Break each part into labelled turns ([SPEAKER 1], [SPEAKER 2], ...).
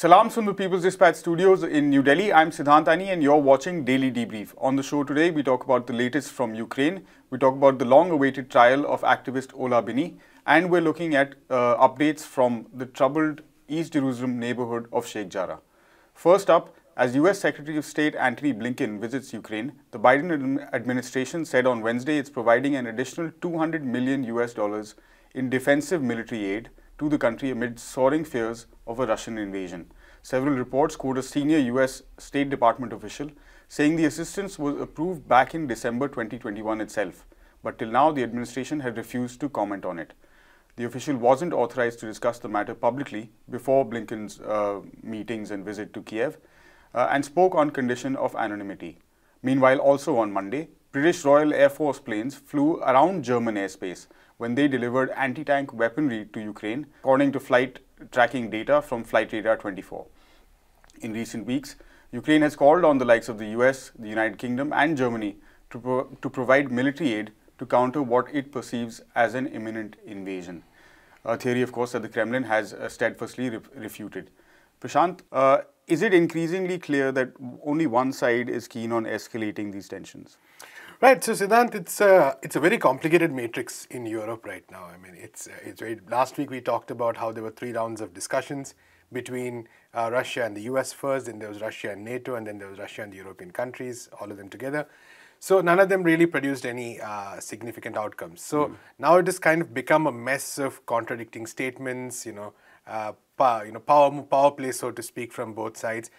[SPEAKER 1] Salams from the People's Dispatch Studios in New Delhi. I'm Siddhantani and you're watching Daily Debrief. On the show today, we talk about the latest from Ukraine, we talk about the long-awaited trial of activist Ola Bini, and we're looking at updates from the troubled East Jerusalem neighborhood of Sheikh Jarrah. First up, as US Secretary of State Antony Blinken visits Ukraine, the Biden administration said on Wednesday it's providing an additional $200 million in defensive military aid to the country amid soaring fears of a Russian invasion. Several reports quote a senior US State Department official saying the assistance was approved back in December 2021 itself, but till now the administration had refused to comment on it. The official wasn't authorized to discuss the matter publicly before Blinken's meetings and visit to Kiev and spoke on condition of anonymity. Meanwhile, also on Monday, British Royal Air Force planes flew around German airspace when they delivered anti-tank weaponry to Ukraine, according to flight tracking data from Flight Radar 24. In recent weeks, Ukraine has called on the likes of the US, the United Kingdom and Germany to provide military aid to counter what it perceives as an imminent invasion. A theory, of course, that the Kremlin has steadfastly refuted. Prashant, is it increasingly clear that only one side is keen on escalating these tensions?
[SPEAKER 2] Right. So, Siddhant, it's a very complicated matrix in Europe right now. I mean, it's very. Last week we talked about how there were 3 rounds of discussions between Russia and the US first, then there was Russia and NATO, and then there was Russia and the European countries, all of them together. So none of them really produced any significant outcomes. So now it has kind of become a mess of contradicting statements, power play, so to speak, from both sides.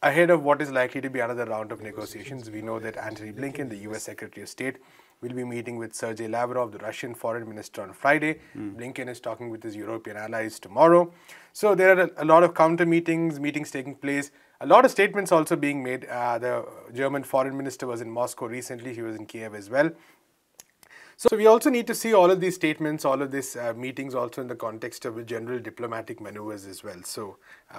[SPEAKER 2] Ahead of what is likely to be another round of negotiations, we know that Antony Blinken, the US Secretary of State, will be meeting with Sergei Lavrov, the Russian foreign minister, on Friday. Blinken is talking with his European allies tomorrow. So there are a lot of counter meetings taking place, a lot of statements also being made. The German foreign minister was in Moscow recently, he was in Kiev as well. So we also need to see all of these statements, all of these meetings also in the context of general diplomatic maneuvers as well. So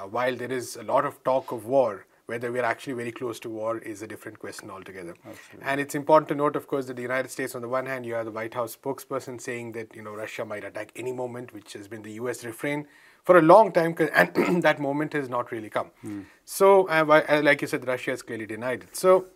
[SPEAKER 2] while there is a lot of talk of war, whether we are actually very close to war is a different question altogether. Absolutely. And it's important to note, of course, that the United States, on the one hand, you have the White House spokesperson saying that Russia might attack any moment, which has been the US refrain for a long time, and that moment has not really come. So, like you said, Russia has clearly denied it. So,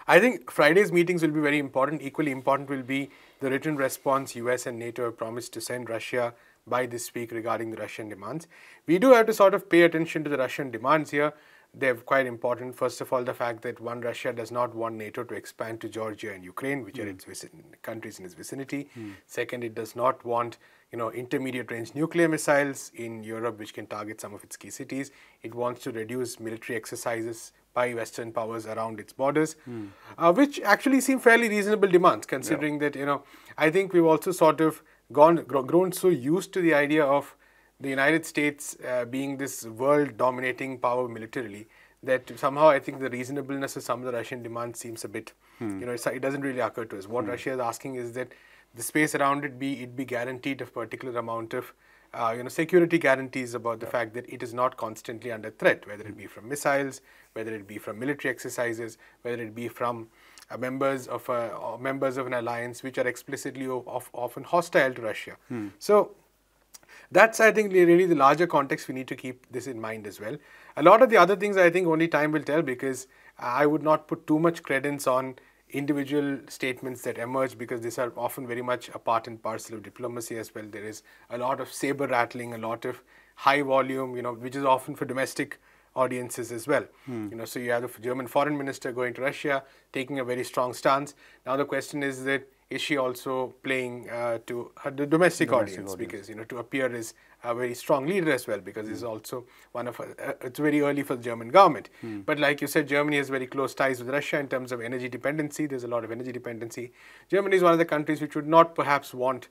[SPEAKER 2] I think Friday's meetings will be very important. Equally important will be the written response US and NATO have promised to send Russia by this week regarding the Russian demands. We do have to sort of pay attention to the Russian demands here. They're quite important. First of all, the fact that Russia does not want NATO to expand to Georgia and Ukraine, which are its countries in its vicinity. Second, it does not want intermediate range nuclear missiles in Europe, which can target some of its key cities. It wants to reduce military exercises by Western powers around its borders, which actually seem fairly reasonable demands, considering that I think we've also sort of grown so used to the idea of the United States being this world-dominating power militarily, that somehow I think the reasonableness of some of the Russian demands seems a bit, it doesn't really occur to us. What Russia is asking is that the space around it be guaranteed a particular amount of, security guarantees about the fact that it is not constantly under threat, whether it be from missiles, whether it be from military exercises, whether it be from members of an alliance which are explicitly often hostile to Russia. So that's, I think, really the larger context we need to keep this in mind as well. A lot of the other things I think only time will tell, because I would not put too much credence on individual statements that emerge, because these are often very much a part and parcel of diplomacy as well. There is a lot of saber rattling, a lot of high volume, which is often for domestic audiences as well. So you have the German foreign minister going to Russia, taking a very strong stance. Now the question is that, is she also playing to the domestic audience? Because to appear as a very strong leader as well, because this is also one of it's very early for the German government. But like you said, Germany has very close ties with Russia in terms of energy dependency. There's a lot of energy dependency. Germany is one of the countries which would not perhaps want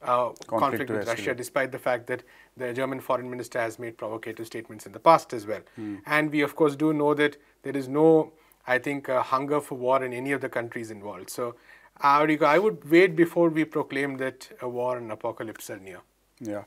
[SPEAKER 2] conflict with Russia, despite the fact that the German foreign minister has made provocative statements in the past as well. And we of course do know that there is no, I think, hunger for war in any of the countries involved. So I would wait before we proclaim that a war and apocalypse are near.
[SPEAKER 1] Yeah.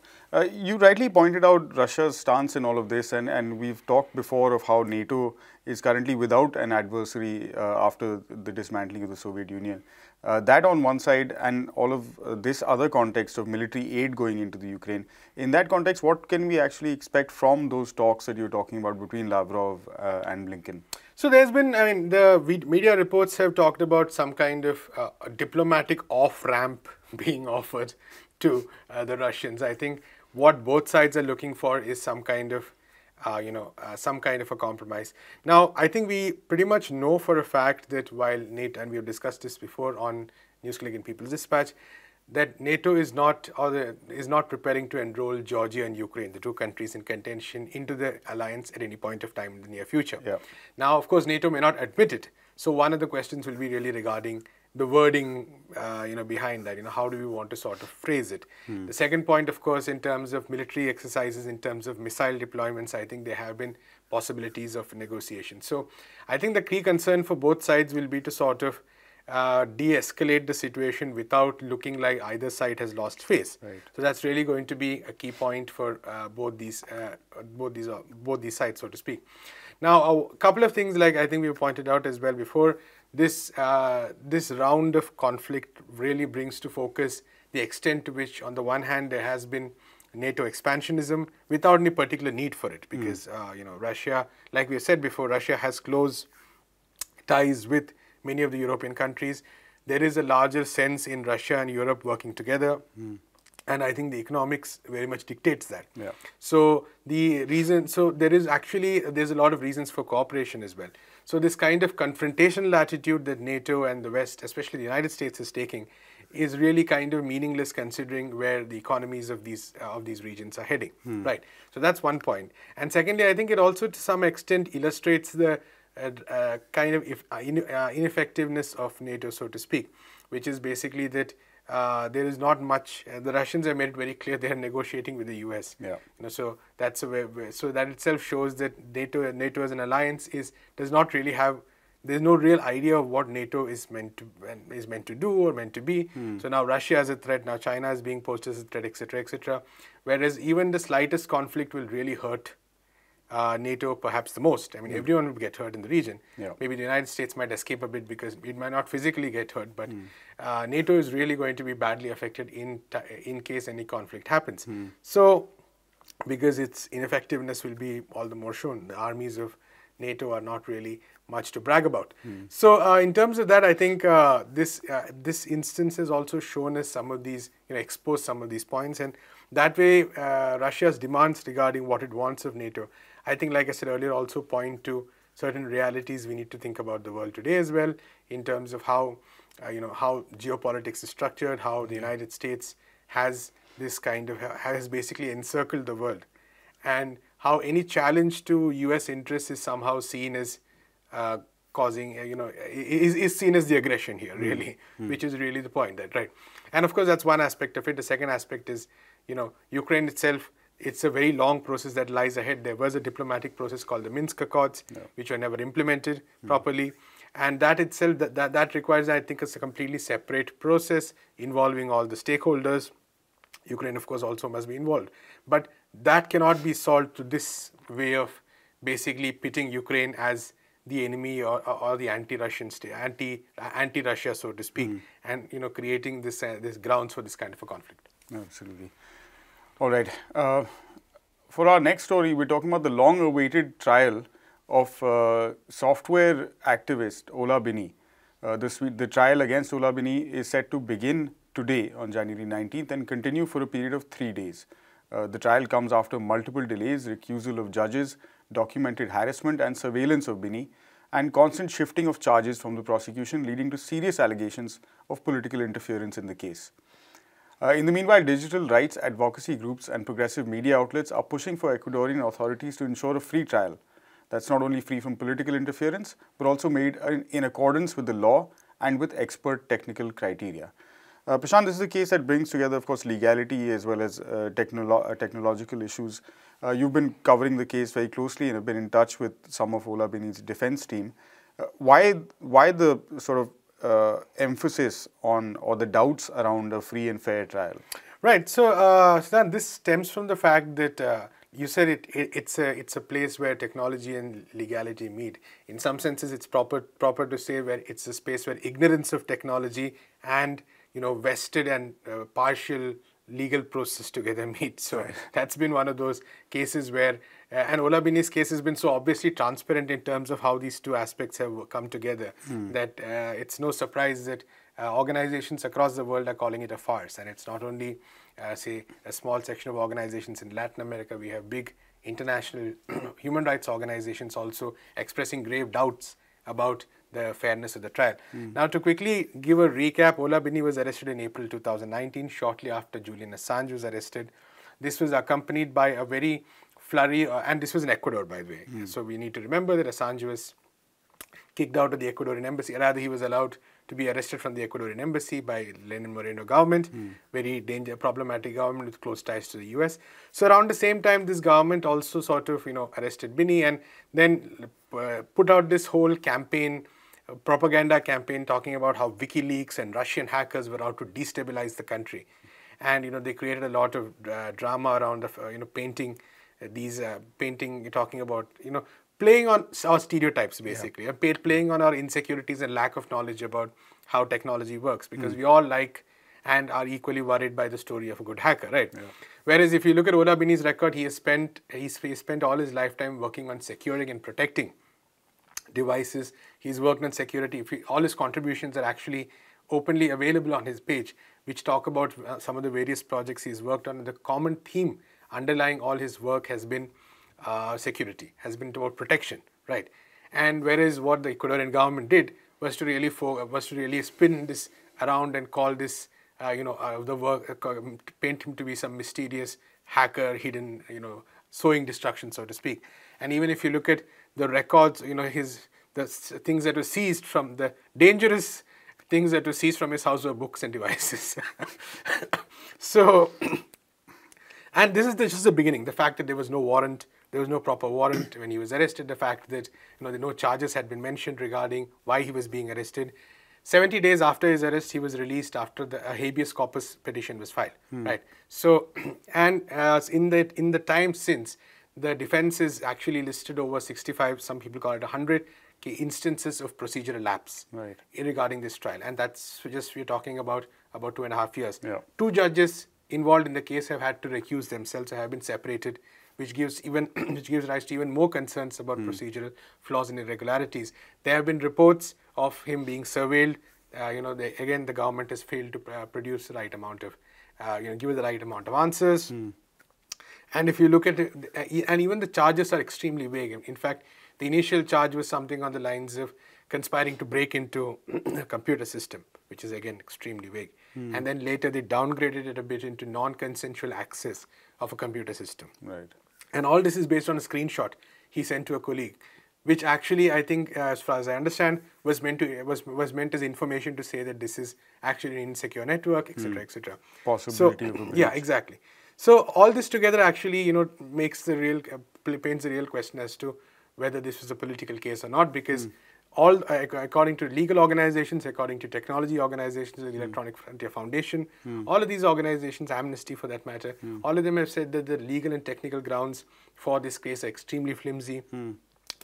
[SPEAKER 1] You rightly pointed out Russia's stance in all of this, and we've talked before of how NATO is currently without an adversary after the dismantling of the Soviet Union. That on one side, and all of this other context of military aid going into the Ukraine. In that context, what can we actually expect from those talks that you're talking about between Lavrov and Blinken?
[SPEAKER 2] So there's been, I mean, the media reports have talked about some kind of diplomatic off-ramp being offered to the Russians. I think what both sides are looking for is some kind of, some kind of a compromise. Now, I think we pretty much know for a fact that while NATO, and we have discussed this before on NewsClick and People's Dispatch, that NATO is not preparing to enroll Georgia and Ukraine, the two countries in contention, into the alliance at any point of time in the near future.
[SPEAKER 1] Yeah.
[SPEAKER 2] Now, of course, NATO may not admit it. So one of the questions will be really regarding the wording, behind that. How do we want to sort of phrase it? The second point, of course, in terms of military exercises, in terms of missile deployments, I think there have been possibilities of negotiation. So I think the key concern for both sides will be to sort of de-escalate the situation without looking like either side has lost face.
[SPEAKER 1] Right.
[SPEAKER 2] So that's really going to be a key point for both these sides, so to speak. Now, a couple of things, like I think we pointed out as well before, this round of conflict really brings to focus the extent to which, on the one hand, there has been NATO expansionism without any particular need for it, because Russia, like we said before, Russia has close ties with many of the European countries. There is a larger sense in Russia and Europe working together. And I think the economics very much dictates that.
[SPEAKER 1] Yeah.
[SPEAKER 2] So there's a lot of reasons for cooperation as well. So this kind of confrontational attitude that NATO and the West, especially the United States, is taking is really kind of meaningless considering where the economies of these regions are heading. Right. So that's one point. And secondly, I think it also to some extent illustrates the kind of ineffectiveness of NATO, so to speak, which is basically that there is not much. The Russians have made it very clear they are negotiating with the US.
[SPEAKER 1] Yeah.
[SPEAKER 2] So that's so that itself shows that NATO as an alliance does not really have. There's no real idea of what NATO is meant to do or meant to be. So now Russia as a threat, now China is being posed as a threat, etc., etc. Whereas even the slightest conflict will really hurt NATO perhaps the most. I mean, everyone would get hurt in the region.
[SPEAKER 1] Yeah.
[SPEAKER 2] Maybe the United States might escape a bit because it might not physically get hurt, but NATO is really going to be badly affected in case any conflict happens. So, because its ineffectiveness will be all the more shown. The armies of NATO are not really much to brag about. So, in terms of that, I think this instance has also shown us some of these, exposed some of these points, and that way, Russia's demands regarding what it wants of NATO, I think, like I said earlier, also point to certain realities we need to think about the world today as well, in terms of how, how geopolitics is structured, how the United States has this kind of, has basically encircled the world, and how any challenge to US interests is somehow seen as causing, is seen as the aggression here, really, which is really the point, right? And of course, that's one aspect of it. The second aspect is, Ukraine itself, it's a very long process that lies ahead. There was a diplomatic process called the Minsk Accords, which were never implemented properly. And that itself, that requires, I think, a completely separate process involving all the stakeholders. Ukraine, of course, also must be involved. But that cannot be solved through this way of basically pitting Ukraine as the enemy or the anti-Russian state, anti-Russia, so to speak, and creating this grounds for this kind of a conflict.
[SPEAKER 1] Absolutely. All right. For our next story, we're talking about the long-awaited trial of software activist Ola Bini. The trial against Ola Bini is set to begin today on January 19th and continue for a period of 3 days. The trial comes after multiple delays, recusal of judges, documented harassment and surveillance of Bini, and constant shifting of charges from the prosecution, leading to serious allegations of political interference in the case. In the meanwhile, digital rights advocacy groups and progressive media outlets are pushing for Ecuadorian authorities to ensure a free trial that's not only free from political interference, but also made in accordance with the law and with expert technical criteria. Prashant, this is a case that brings together, of course, legality as well as technological issues. You've been covering the case very closely and have been in touch with some of Ola Bini's defense team. Why the sort of emphasis on or the doubts around a free and fair trial?
[SPEAKER 2] Right. So, Siddhant, this stems from the fact that you said it's a place where technology and legality meet. In some senses, it's proper to say where it's a space where ignorance of technology and vested and partial legal process together meet. So that's been one of those cases where, and Ola Bini's case has been so obviously transparent in terms of how these two aspects have come together that it's no surprise that organizations across the world are calling it a farce. And it's not only, say, a small section of organizations in Latin America. We have big international human rights organizations also expressing grave doubts about the fairness of the trial. Now, to quickly give a recap, Ola Bini was arrested in April 2019, shortly after Julian Assange was arrested. This was accompanied by a very flurry, and this was in Ecuador, by the way. So we need to remember that Assange was kicked out of the Ecuadorian embassy. Rather, he was allowed to be arrested from the Ecuadorian embassy by Lenin Moreno government, very problematic government with close ties to the US. So around the same time, this government also sort of, arrested Bini and then put out this whole campaign, propaganda campaign talking about how WikiLeaks and Russian hackers were out to destabilize the country. And, they created a lot of drama around, painting talking about, playing on our stereotypes, basically, playing on our insecurities and lack of knowledge about how technology works, because we all like and are equally worried by the story of a good hacker, right? Whereas if you look at Ola Bini's record, he spent all his lifetime working on securing and protecting devices. He's worked on security. All his contributions are actually openly available on his page, which talk about some of the various projects he's worked on. And the common theme underlying all his work has been security, has been about protection, right? And whereas what the Ecuadorian government did was to really spin this around and call this, the work, paint him to be some mysterious hacker, hidden, sowing destruction, so to speak. And even if you look at the records, the things that were seized from the dangerous things that were seized from his house were books and devices. So, and this is just the beginning. The fact that there was no warrant, there was no proper warrant when he was arrested. The fact that no charges had been mentioned regarding why he was being arrested. 70 days after his arrest, he was released after the habeas corpus petition was filed. Right. So, and in the time since, the defense is actually listed over 65. Some people call it 100 instances of procedural lapse regarding this trial, and that's just we're talking about 2.5 years. Two judges involved in the case have had to recuse themselves, have been separated, which gives rise to even more concerns about procedural flaws and irregularities. There have been reports of him being surveilled. Again, the government has failed to produce the right amount of, give the right amount of answers. And if you look at it, and even the charges are extremely vague. In fact, the initial charge was something on the lines of conspiring to break into a computer system, which is again extremely vague. And then later they downgraded it a bit into non-consensual access of a computer system. Right. And all this is based on a screenshot he sent to a colleague, which actually I think, as far as I understand, was meant as information to say that this is actually an insecure network, etc., etc.
[SPEAKER 1] Possibility of a breach.
[SPEAKER 2] Yeah, exactly. So all this together actually, makes the paints the real question as to whether this was a political case or not, because according to legal organizations, according to technology organizations, the Electronic Frontier Foundation, all of these organizations, Amnesty for that matter, all of them have said that the legal and technical grounds for this case are extremely flimsy.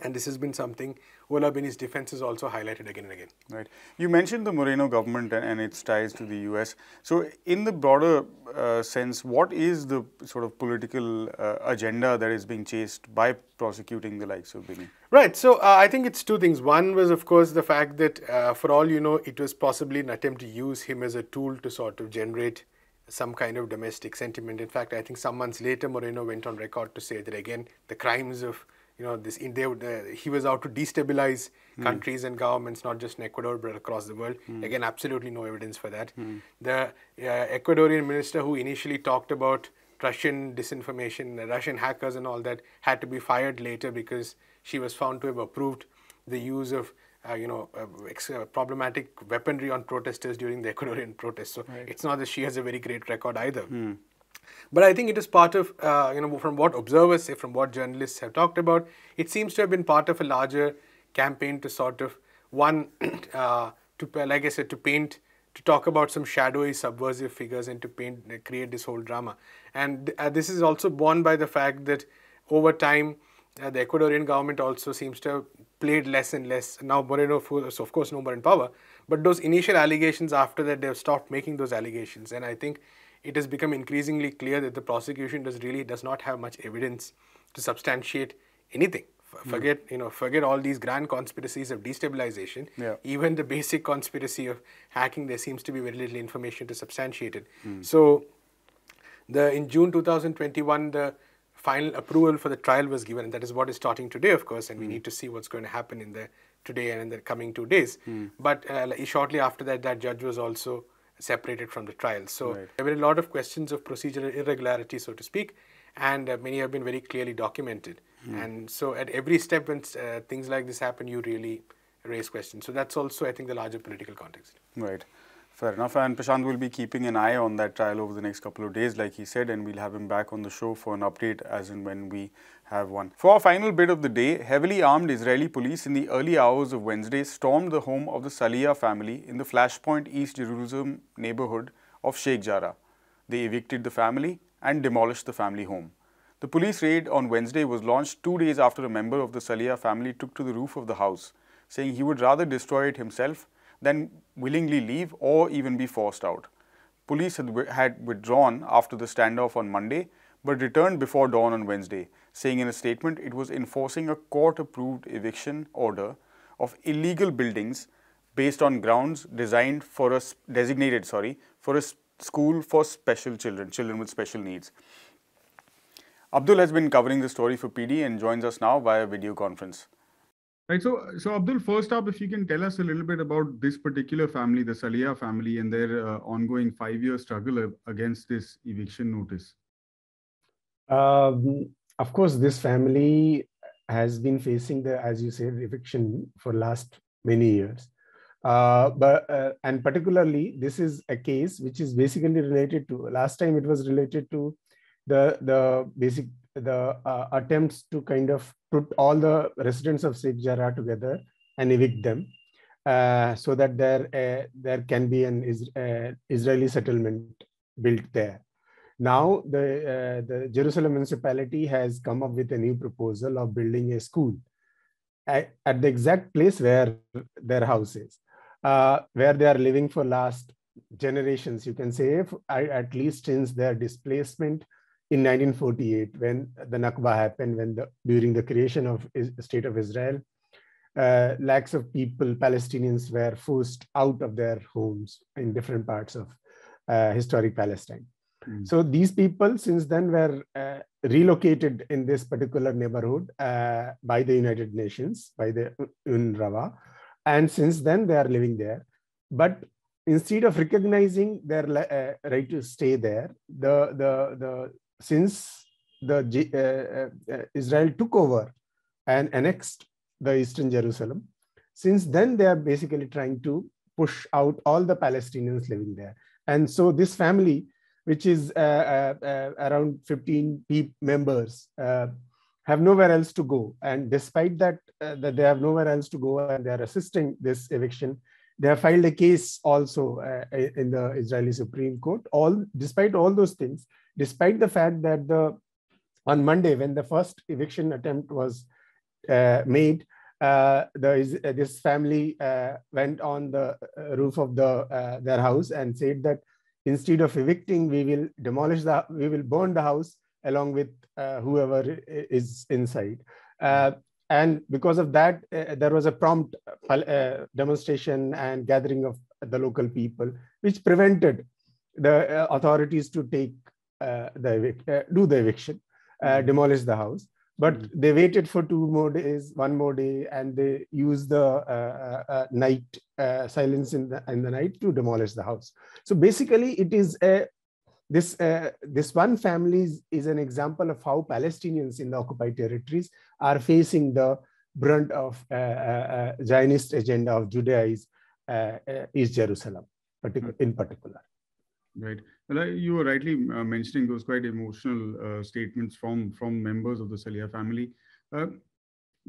[SPEAKER 2] And this has been something Ola Bini's defense has also highlighted again and again.
[SPEAKER 1] Right. You mentioned the Moreno government and its ties to the US. So in the broader sense, what is the sort of political agenda that is being chased by prosecuting the likes of Bini?
[SPEAKER 2] Right. So I think it's two things. One was, of course, the fact that for all you know, it was possibly an attempt to use him as a tool to sort of generate some kind of domestic sentiment. In fact, I think some months later, Moreno went on record to say that, again, the crimes of he was out to destabilize countries and governments, not just in Ecuador, but across the world. Again, absolutely no evidence for that. The Ecuadorian minister who initially talked about Russian disinformation, Russian hackers and all that, had to be fired later because she was found to have approved the use of problematic weaponry on protesters during the Ecuadorian protests. So it's not that she has a very great record either. But I think it is part of, from what observers say, from what journalists have talked about, it seems to have been part of a larger campaign to sort of, like I said, to paint to talk about some shadowy, subversive figures and to create this whole drama. And this is also borne by the fact that over time, the Ecuadorian government also seems to have played less and less. Now Moreno is of course no more in power, but those initial allegations, after that they have stopped making those allegations. And I think it has become increasingly clear that the prosecution does not have much evidence to substantiate anything. Forget all these grand conspiracies of destabilization.
[SPEAKER 1] Yeah.
[SPEAKER 2] Even the basic conspiracy of hacking, there seems to be very little information to substantiate it. So in June 2021, the final approval for the trial was given, and that is what is starting today, of course, and we need to see what's going to happen in the today and in the coming 2 days. But shortly after that, that judge was also separated from the trial. So there were a lot of questions of procedural irregularity, so to speak, and many have been very clearly documented. And so at every step when things like this happen, you really raise questions. So that's also, I think, the larger political context.
[SPEAKER 1] Right. Fair enough. And Prashant will be keeping an eye on that trial over the next couple of days, like he said, and we'll have him back on the show for an update as and when we have one. For our final bit of the day, heavily armed Israeli police in the early hours of Wednesday stormed the home of the Salih family in the Flashpoint East Jerusalem neighborhood of Sheikh Jarrah. They evicted the family and demolished the family home. The police raid on Wednesday was launched 2 days after a member of the Salih family took to the roof of the house, saying he would rather destroy it himself than willingly leave or even be forced out. Police had withdrawn after the standoff on Monday, but returned before dawn on Wednesday, saying in a statement it was enforcing a court-approved eviction order of illegal buildings based on grounds designated for a school for special children with special needs. Abdul has been covering the story for PD and joins us now via video conference.
[SPEAKER 3] Right. So Abdul, first up, if you can tell us a little bit about this particular family, the Salih family, and their ongoing 5-year struggle against this eviction notice.
[SPEAKER 4] Of course, this family has been facing as you said, eviction for last many years. And particularly, this is a case which is basically related to, last time it was related to the attempts to kind of put all the residents of Sheikh Jarrah together and evict them, so that there can be an Israeli settlement built there. Now the Jerusalem municipality has come up with a new proposal of building a school at the exact place where their house is, where they are living for last generations, you can say, at least since their displacement in 1948, when the Nakba happened, during the creation of the State of Israel, lakhs of people, Palestinians, were forced out of their homes in different parts of historic Palestine. So these people since then were relocated in this particular neighborhood by the United Nations, by the UNRWA, and since then they are living there. But instead of recognizing their right to stay there, since Israel took over and annexed the Eastern Jerusalem, since then they are basically trying to push out all the Palestinians living there. And so this family, which is around 15 members, have nowhere else to go. And despite that, that they have nowhere else to go and they are assisting this eviction, they have filed a case also in the Israeli Supreme Court. Despite all those things, despite the fact that on Monday, when the first eviction attempt was made, this family went on the roof of their house and said that instead of evicting, we will burn the house along with whoever is inside. And because of that, there was a prompt demonstration and gathering of the local people, which prevented the authorities to do the eviction, demolish the house. But they waited for 2 more days, 1 more day, and they used the night silence in the night to demolish the house. So basically, it is this one family is an example of how Palestinians in the occupied territories are facing the brunt of Zionist agenda of Judaize East Jerusalem, in particular.
[SPEAKER 3] Right. Well, you were rightly mentioning those quite emotional statements from members of the Salih family.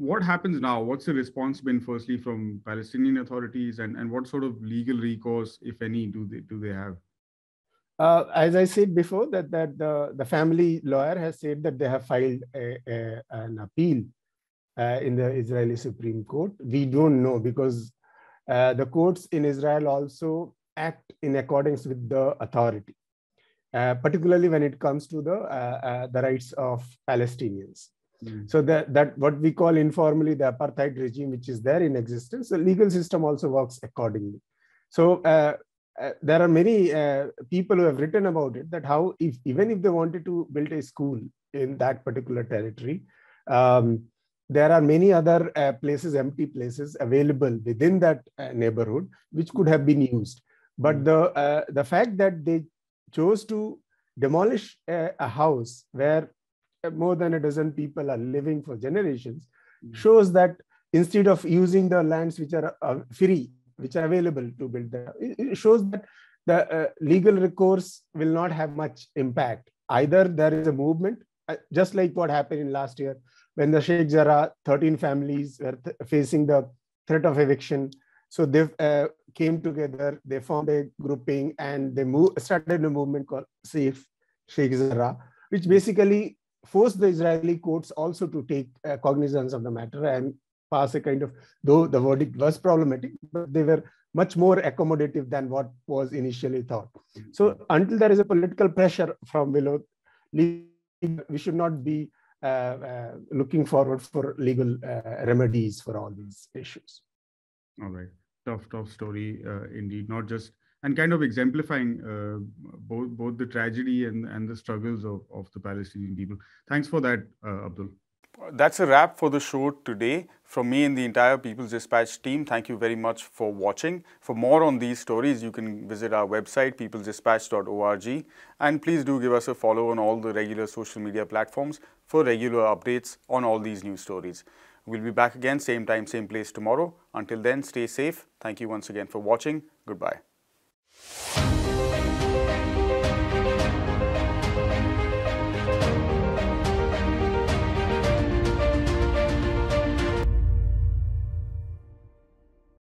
[SPEAKER 3] what happens now? What's the response been, firstly, from Palestinian authorities, and what sort of legal recourse, if any, do they have?
[SPEAKER 4] As I said before, that the family lawyer has said that they have filed an appeal in the Israeli Supreme Court. We don't know, because the courts in Israel also act in accordance with the authority, particularly when it comes to the rights of Palestinians. So that what we call informally the apartheid regime, which is there in existence, the legal system also works accordingly. So there are many people who have written about it, that how even if they wanted to build a school in that particular territory, there are many other places, empty places available within that neighborhood, which could have been used. But the fact that they chose to demolish a house where more than a dozen people are living for generations shows that instead of using the lands which are free, which are available to build that, it shows that the legal recourse will not have much impact. Either there is a movement, just like what happened in last year, when the Sheikh Jarrah 13 families were facing the threat of eviction. So they came together, they formed a grouping, and they started a movement called Sheikh Jarrah, which basically forced the Israeli courts also to take cognizance of the matter and pass a kind of, though the verdict was problematic, but they were much more accommodative than what was initially thought. So until there is a political pressure from below, we should not be looking forward for legal remedies for all these issues.
[SPEAKER 3] All right. Tough story indeed. Not just, and kind of exemplifying both the tragedy and the struggles of the Palestinian people. Thanks for that, Abdul.
[SPEAKER 1] That's a wrap for the show today. From me and the entire People's Dispatch team, thank you very much for watching. For more on these stories, you can visit our website, peoplesdispatch.org. And please do give us a follow on all the regular social media platforms for regular updates on all these news stories. We'll be back again, same time, same place tomorrow. Until then, stay safe. Thank you once again for watching. Goodbye.